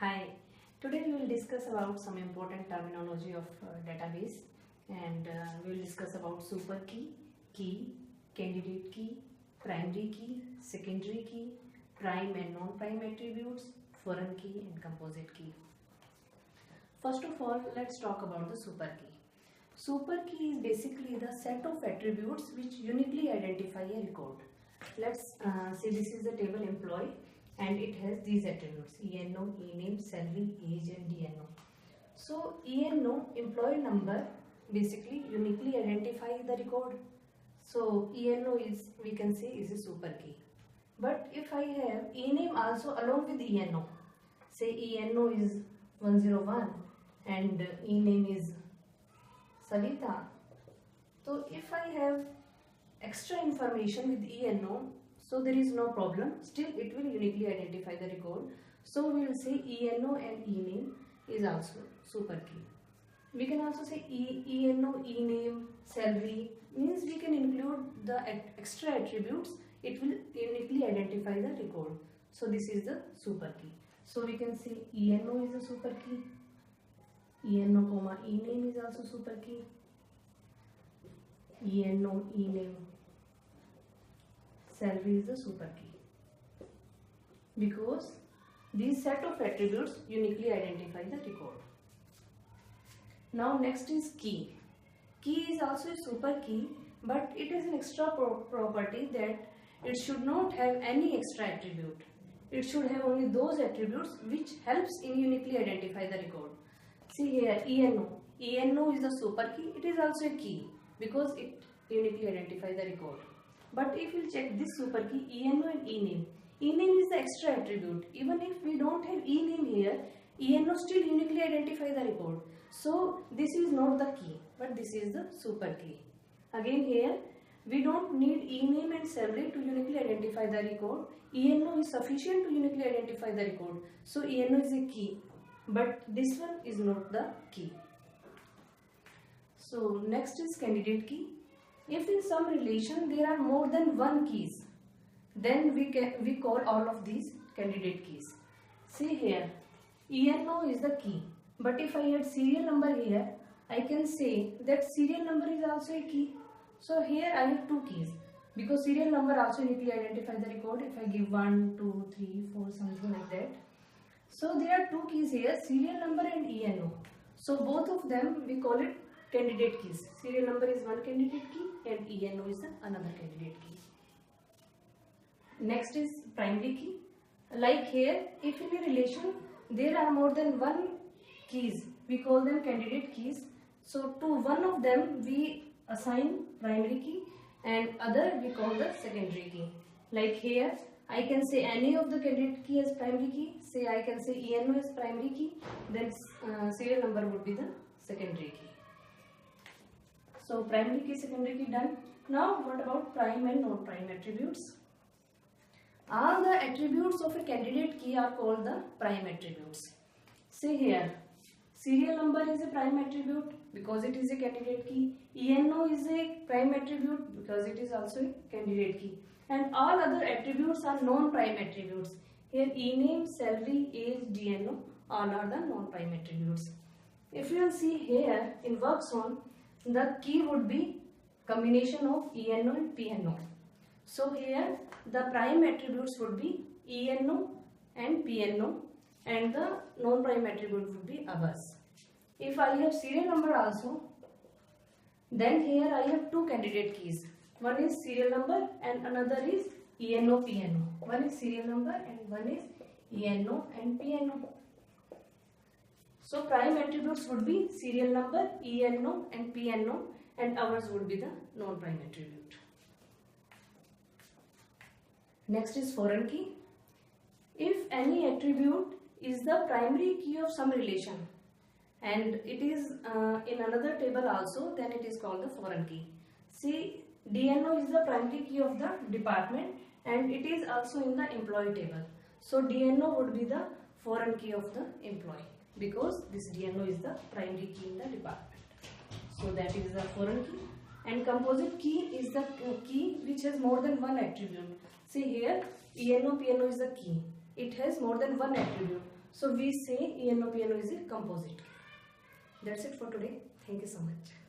Hi, today we will discuss about some important terminology of database and we will discuss about super key, candidate key, primary key, secondary key, prime and non-prime attributes, foreign key and composite key. First of all, let's talk about the super key. Super key is basically the set of attributes which uniquely identify a record. Let's say this is the table employee and it has these attributes: ENO, ENAME, salary, age and DNO. So ENO, employee number, basically uniquely identify the record. So ENO is, we can say, is a super key. But if I have ENAME also along with ENO, say ENO is 101 and ENAME is Savita. So if I have extra information with ENO, so there is no problem, still it will uniquely identify the record. So we will say ENO and ENAME is also super key. We can also say ENO, ENAME, salary, means we can include the extra attributes, it will uniquely identify the record. So this is the super key. So we can say ENO is a super key, ENO, ENAME is also super key, ENO, ENAME, salary is the super key, because these set of attributes uniquely identify the record. Now next is key. Key is also a super key, but it is an extra property that it should not have any extra attribute. It should have only those attributes which helps in uniquely identify the record. See here, ENO. ENO is a super key. It is also a key because it uniquely identifies the record. But if you check this super key, ENO and ENAME. ENAME is the extra attribute. Even if we don't have ENAME here, ENO still uniquely identify the record. So this is not the key, but this is the super key. Again here, we don't need ENAME and salary to uniquely identify the record. ENO is sufficient to uniquely identify the record. So ENO is a key, but this one is not the key. So next is candidate key. If in some relation there are more than one keys, then we call all of these candidate keys. See here, ENO is the key, but if I add serial number here, I can say that serial number is also a key. So here I have two keys, because serial number also uniquely identifies the record. If I give 1, 2, 3, 4, something like that. So there are two keys here, serial number and ENO. So both of them we call it candidate keys. Serial number is one candidate key and ENO is another candidate key. Next is primary key. Like here, if in a relation there are more than one keys, we call them candidate keys. So to one of them we assign primary key and other we call the secondary key. Like here, I can say any of the candidate key as primary key. Say I can say ENO is primary key, then serial number would be the secondary key. So primary key, secondary key done. Now what about prime and non-prime attributes? All the attributes of a candidate key are called the prime attributes. See here, serial number is a prime attribute because it is a candidate key. ENO is a prime attribute because it is also a candidate key. And all other attributes are non-prime attributes. Here ENAME, salary, age, DNO, all are the non-prime attributes. If you will see here in workzone, the key would be combination of ENO and PNO. So here the prime attributes would be ENO and PNO and the non-prime attribute would be others. If I have serial number also, then here I have two candidate keys. One is serial number and another is ENO, PNO. One is serial number and one is ENO and PNO. So prime attributes would be serial number, ENO and PNO, and ours would be the non-prime attribute. Next is foreign key. If any attribute is the primary key of some relation and it is in another table also, then it is called the foreign key. See, DNO is the primary key of the department and it is also in the employee table. So DNO would be the foreign key of the employee, because this DNO is the primary key in the department. So that is the foreign key. And composite key is the key which has more than one attribute. See here, ENO, PNO is the key. It has more than one attribute. So we say ENO PNO is a composite. That's it for today. Thank you so much.